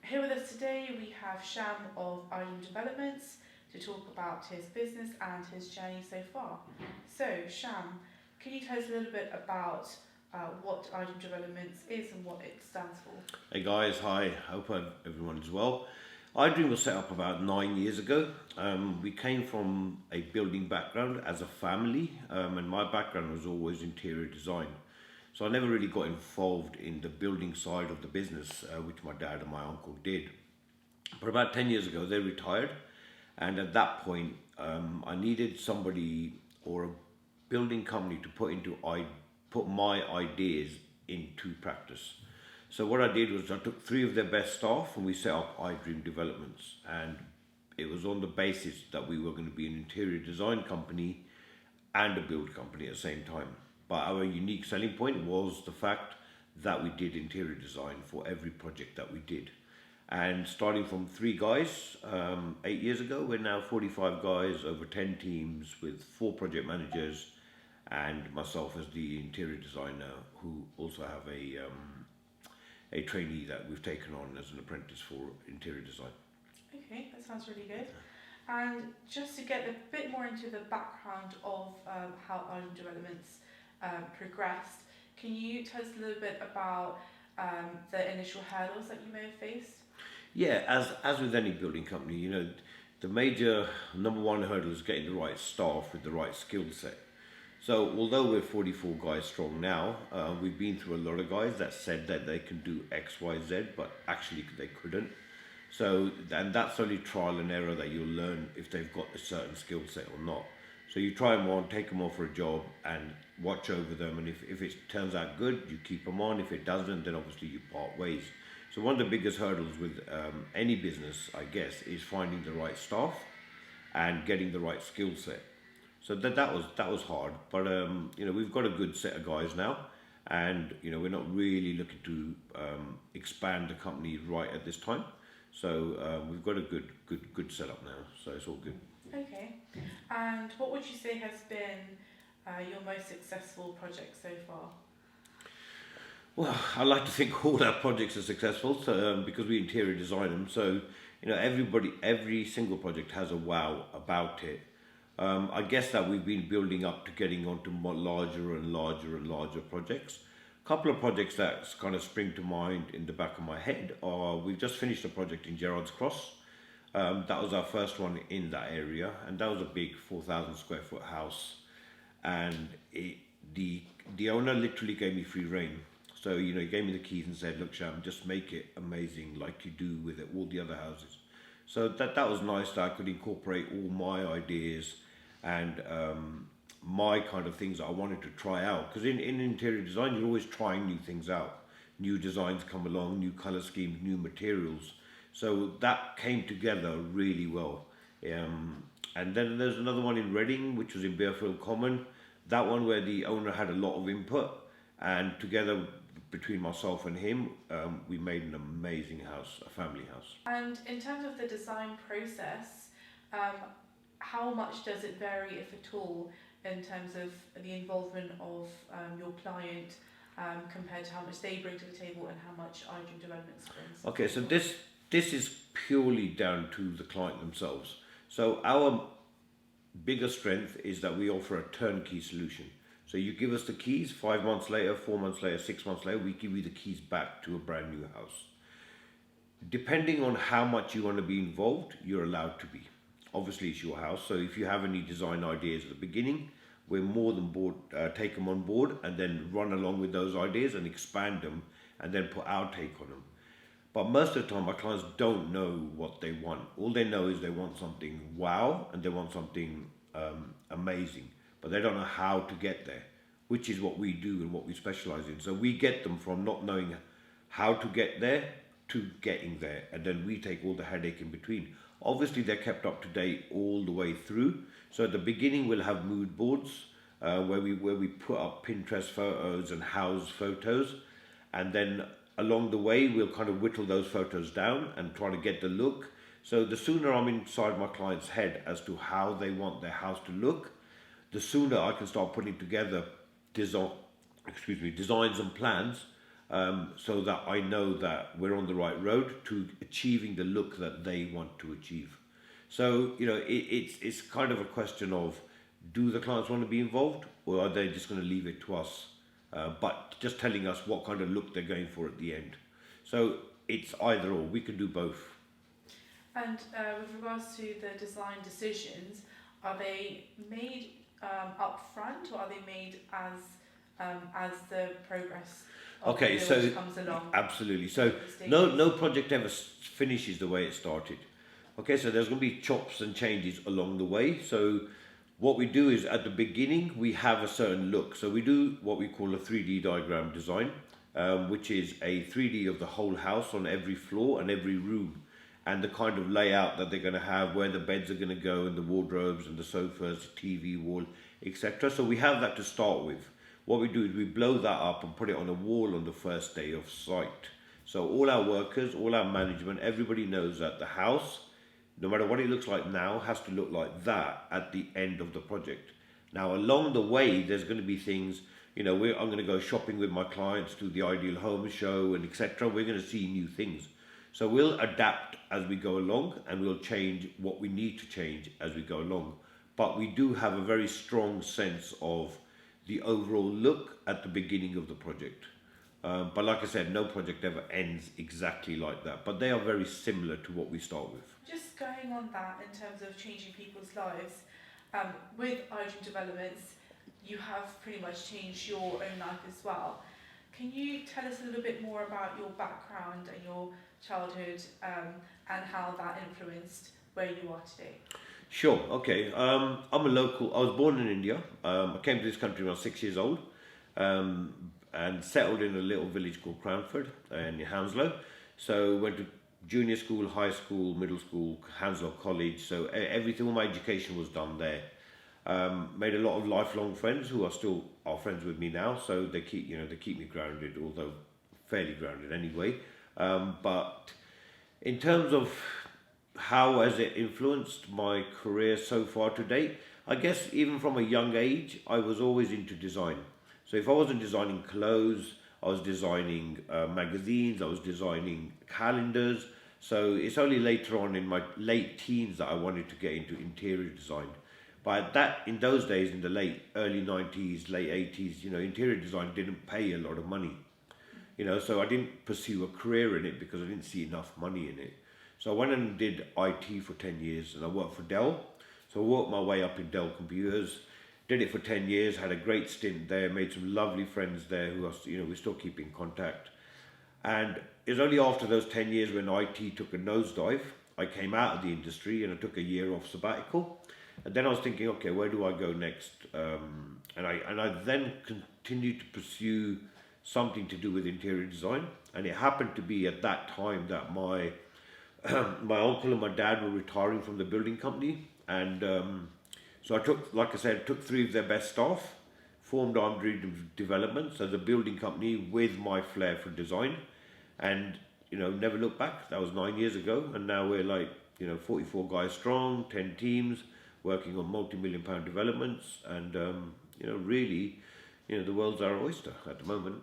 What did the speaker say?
Here with us today we have Sham of iDream Developments to talk about his business and his journey so far. So, Sham, can you tell us a little bit about what iDream Developments is and what it stands for? Hey guys, hi. Hope everyone is well. iDream was set up about 9 years ago. We came from a building background as a family, and my background was always interior design. So I never really got involved in the building side of the business, which my dad and my uncle did. But about 10 years ago, they retired, and at that point, I needed somebody or a building company to put my ideas into practice. So what I did was I took three of their best staff and we set up iDream Developments, and it was on the basis that we were going to be an interior design company and a build company at the same time. But our unique selling point was the fact that we did interior design for every project that we did. And starting from three guys 8 years ago, we're now 45 guys, over 10 teams with 4 project managers and myself as the interior designer, who also have a trainee that we've taken on as an apprentice for interior design. Okay, that sounds really good. And just to get a bit more into the background of how iDream Developments progressed, can you tell us a little bit about the initial hurdles that you may have faced? Yeah, as with any building company, the major number one hurdle is getting the right staff with the right skill set. So although we're 44 guys strong now, we've been through a lot of guys that said that they can do X, Y, Z, but actually they couldn't. So, and that's only trial and error that you'll learn if they've got a certain skill set or not. So you try them on, take them on for a job and watch over them, and if it turns out good, you keep them on. If it doesn't, then obviously you part ways. So one of the biggest hurdles with any business, I guess, is finding the right staff and getting the right skill set. So that was hard, but we've got a good set of guys now, and we're not really looking to expand the company right at this time. So we've got a good setup now, so it's all good. Okay, and what would you say has been your most successful project so far? Well, I like to think all our projects are successful, so, because we interior design them. So every single project has a wow about it. I guess that we've been building up to getting onto more larger and larger and larger projects. A couple of projects that kind of spring to mind in the back of my head are, we've just finished a project in Gerrards Cross. That was our first one in that area, and that was a big 4,000 square foot house. And the owner literally gave me free rein. So he gave me the keys and said, "Look, Sham, just make it amazing like you do with all the other houses." So that was nice that I could incorporate all my ideas and my kind of things that I wanted to try out. Because in interior design, you're always trying new things out. New designs come along, new colour schemes, new materials. So that came together really well. And then there's another one in Reading, which was in Bearfield Common. That one where the owner had a lot of input, and together between myself and him, we made an amazing house, a family house. And in terms of the design process, how much does it vary, if at all, in terms of the involvement of your client compared to how much they bring to the table and how much iDream Developments brings? Okay, so this is purely down to the client themselves. So our biggest strength is that we offer a turnkey solution. So you give us the keys, 5 months later, 4 months later, 6 months later, we give you the keys back to a brand new house. Depending on how much you want to be involved, you're allowed to be. Obviously, it's your house, so if you have any design ideas at the beginning, we're more than take them on board and then run along with those ideas and expand them and then put our take on them. But most of the time, my clients don't know what they want. All they know is they want something wow and they want something amazing, but they don't know how to get there, which is what we do and what we specialize in. So we get them from not knowing how to get there to getting there, and then we take all the headache in between. Obviously, they're kept up to date all the way through. So at the beginning, we'll have mood boards where we put up Pinterest photos and house photos, and then along the way, we'll kind of whittle those photos down and try to get the look. So the sooner I'm inside my client's head as to how they want their house to look, the sooner I can start putting together designs and plans so that I know that we're on the right road to achieving the look that they want to achieve. So, it's kind of a question of, do the clients want to be involved, or are they just going to leave it to us, but just telling us what kind of look they're going for at the end? So it's either or. We can do both. And with regards to the design decisions, are they made up front, or are they made as the progress of Okay, the so build comes along? absolutely. So Stages? no project ever finishes the way it started. Okay, so there's going to be chops and changes along the way. So what we do is, at the beginning we have a certain look. So we do what we call a 3D diagram design, which is a 3D of the whole house on every floor and every room, and the kind of layout that they're going to have, where the beds are going to go, and the wardrobes and the sofas, TV wall, etc. So we have that to start with. What we do is we blow that up and put it on a wall on the first day of site. So all our workers, all our management, everybody knows that the house, no matter what it looks like now, has to look like that at the end of the project. Now, along the way, there's going to be things, I'm going to go shopping with my clients to the Ideal Home show and etc. We're going to see new things. So we'll adapt as we go along, and we'll change what we need to change as we go along. But we do have a very strong sense of the overall look at the beginning of the project. But like I said, no project ever ends exactly like that. But they are very similar to what we start with. Just going on that, in terms of changing people's lives, with Ideal Developments, you have pretty much changed your own life as well. Can you tell us a little bit more about your background and your childhood, and how that influenced where you are today? Sure, okay. I'm a local. I was born in India. I came to this country when I was 6 years old, and settled in a little village called Cranford in Hounslow. So went to junior school, high school, middle school, Hounslow College. So everything, all my education was done there. Made a lot of lifelong friends who are friends with me now. So they keep me grounded, although fairly grounded anyway. But in terms of how has it influenced my career so far to date, I guess even from a young age, I was always into design. So if I wasn't designing clothes, I was designing magazines, I was designing calendars. So it's only later on in my late teens that I wanted to get into interior design. But in those days, in the early 90s, late 80s, interior design didn't pay a lot of money. So I didn't pursue a career in it because I didn't see enough money in it. So I went and did IT for 10 years, and I worked for Dell. So I worked my way up in Dell Computers, did it for 10 years, had a great stint there, made some lovely friends there who we still keep in contact. And it was only after those 10 years, when IT took a nosedive, I came out of the industry and I took a year off sabbatical. And then I was thinking, okay, where do I go next? And I then continued to pursue something to do with interior design. And it happened to be at that time that my uncle and my dad were retiring from the building company, and so I took 3 of their best staff, formed Armed Developments as a building company with my flair for design, and never looked back. That was 9 years ago, and now we're 44 guys strong, 10 teams working on multi-million-pound developments, and really, the world's our oyster at the moment.